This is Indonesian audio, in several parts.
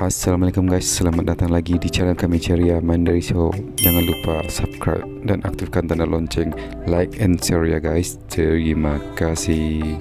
Assalamualaikum guys, selamat datang lagi di channel kami Ceria Mandiri Show. Jangan lupa subscribe dan aktifkan tanda lonceng, like and share ya guys. Terima kasih.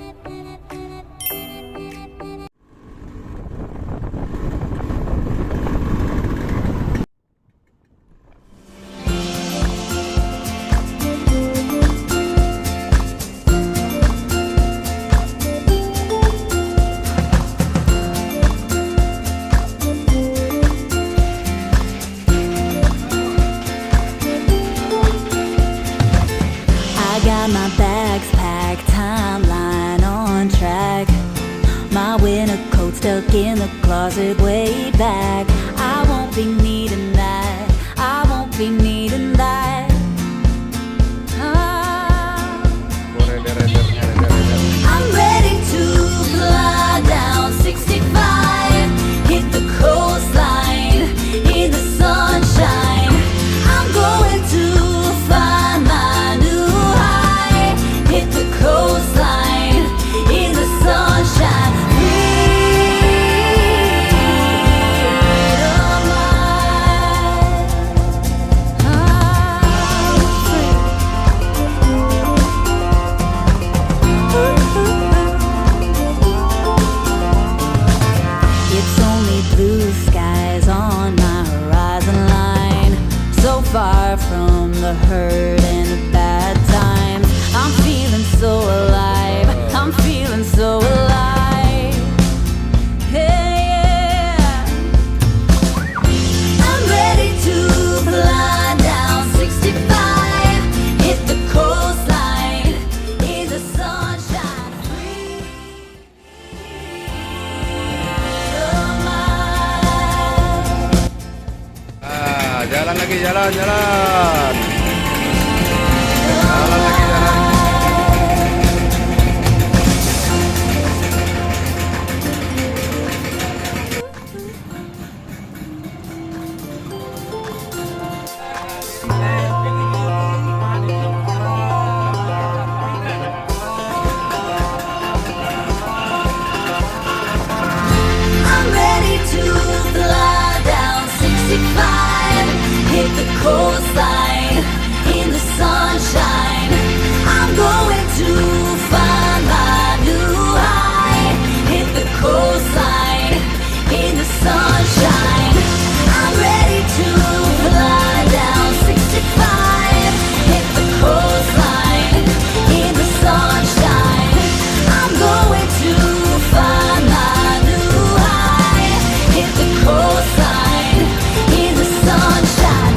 Got my bags packed, timeline on track. My winter coat stuck in the closet way back. I won't be needing that. I won't be needing that. Ah. I'm ready to fly down 65, hit the coastline in the sunshine. I'm going to find my new hit the coastline in the sunshine. It's only blue skies on my horizon line, so far from the hurt and the bad times. I'm feeling so alive, I'm feeling so alive. Hey, yeah. I'm ready to fly down 65, hit the coastline in the sunshine. Jalan lagi, jalan. Jalan lagi, jalan. I'm ready to fly down 65, hit the coastline in the sunshine. I'm going to find my new high, hit the coastline in the sunshine. I'm ready to fly down 65, hit the coastline in the sunshine. I'm going to find my new high, hit the coastline in the sunshine.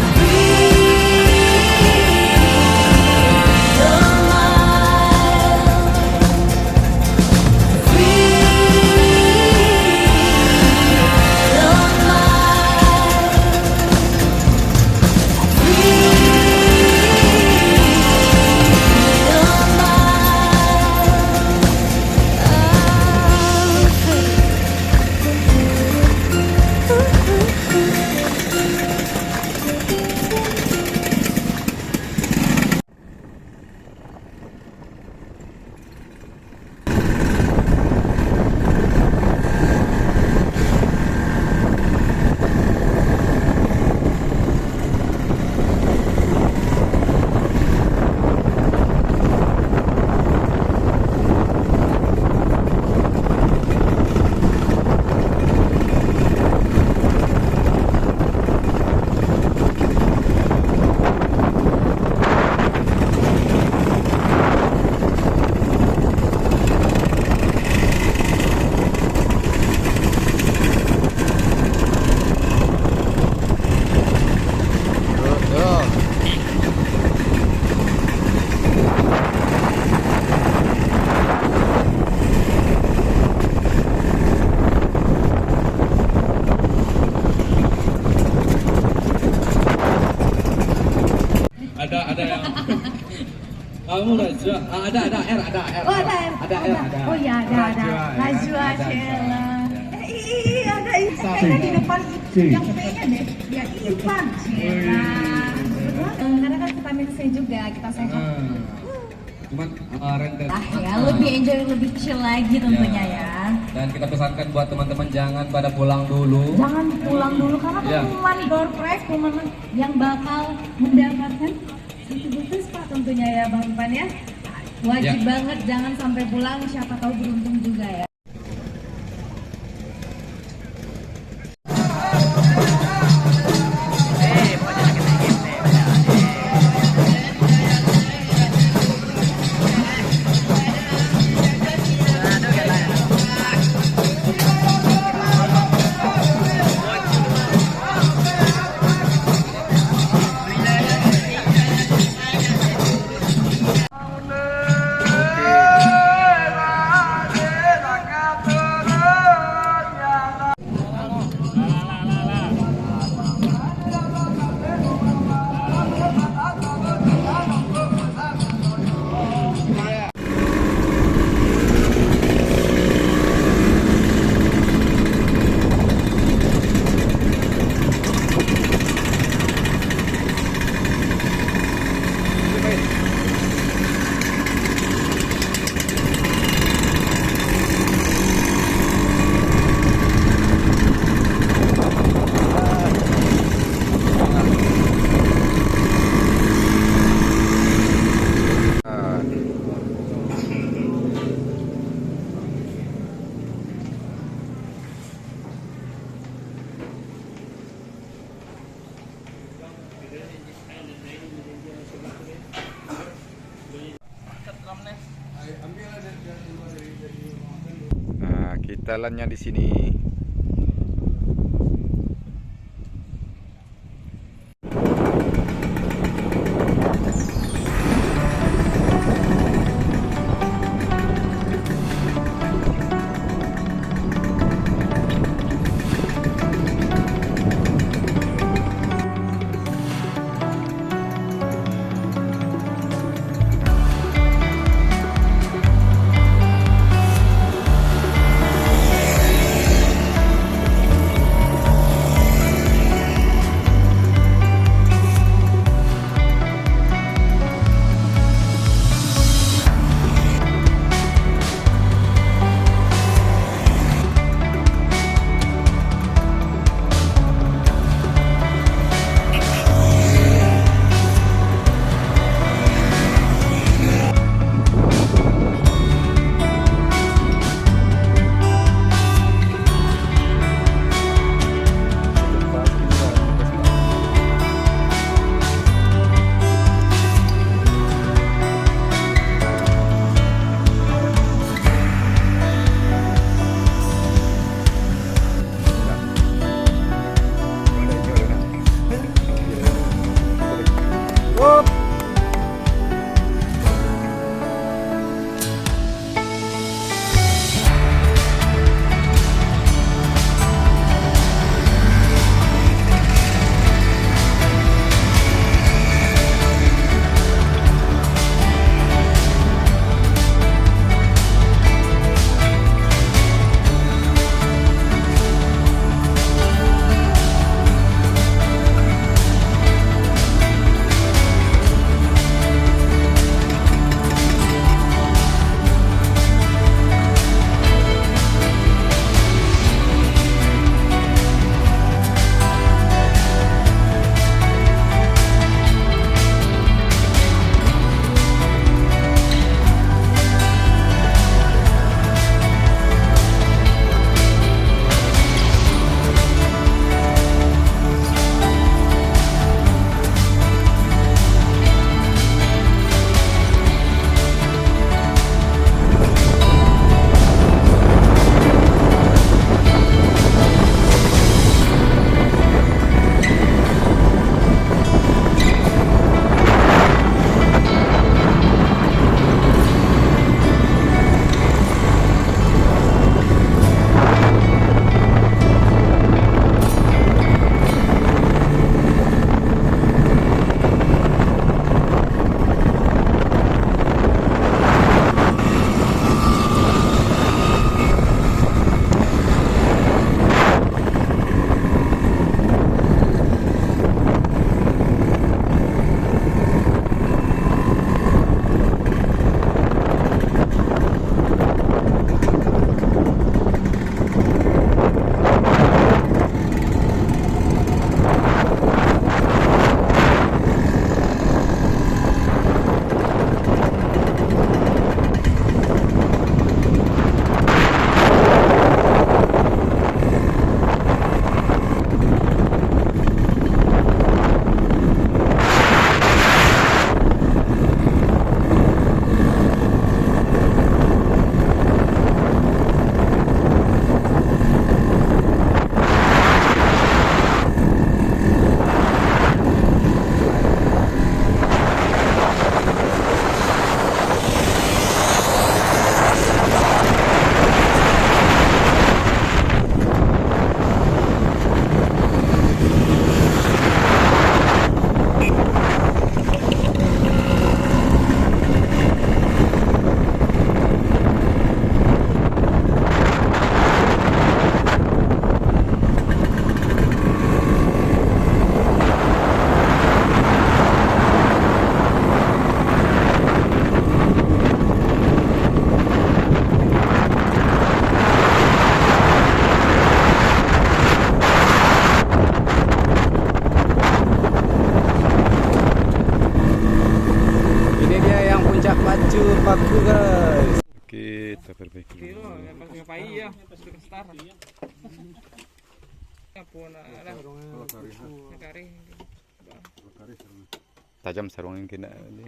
Ada yang kamu Najwa, ada R. Oh ada R. Oh ya ada. Najwa Sheila. Iya ada Ipan di depan yang P-nya deh. Ya Ipan Sheila. Karena kan vitamin C juga kita sehat. cuman rentet. Ya, lebih enjoy, lebih chill lagi tentunya ya. Dan kita pesankan buat teman-teman jangan pada pulang dulu. Jangan pulang dulu karena Ya. pengumuman door prize, pengumuman yang bakal mendapatkan satu bungkus Pak tentunya ya Bang Ipan ya. Wajib Ya. banget jangan sampai pulang, siapa tahu beruntung juga ya. Nah, kita lannya di sini. pacu paku guys. Kita perbaiki dulu. Tajam sarung yang kena ni.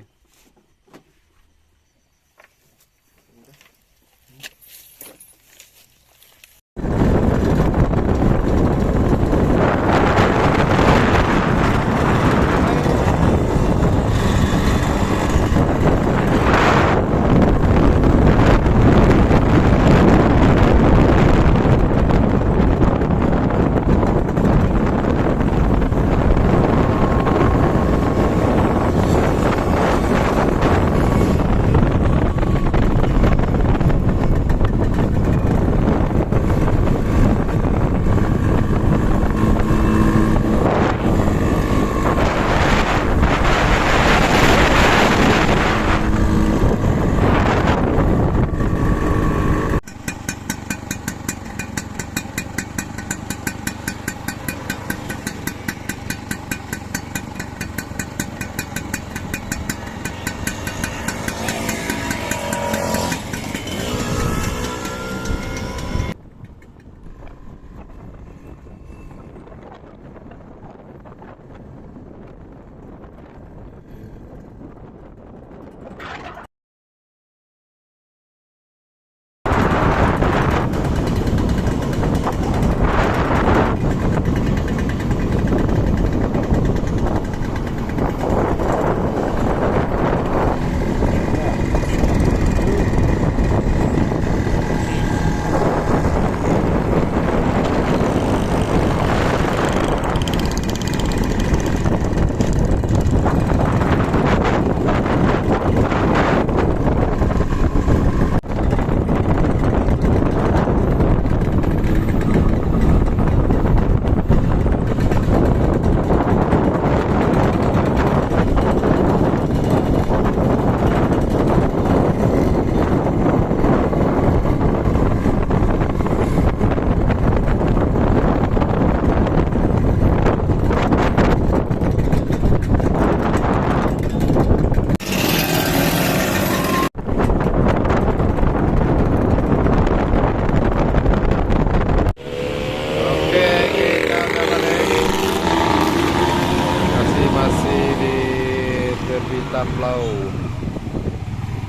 Taplau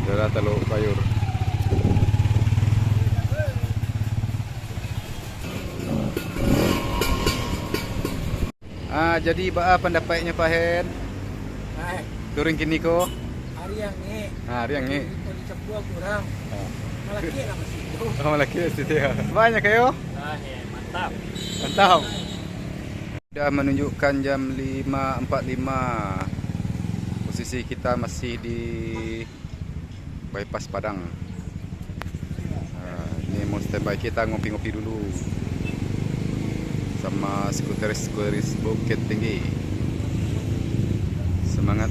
daerah Teluk Payur. Jadi pendapatnya Pak Hen turun kini ko hari yang ni di Cepua kurang malaki lah masih itu. Malaki situ ya. Banyak kayo? Mantap. Sudah menunjukkan jam 5.45. Posisi kita masih di bypass Padang. Ini mau standby, kita ngopi-ngopi dulu sama skuteris Bukit Tinggi. Semangat.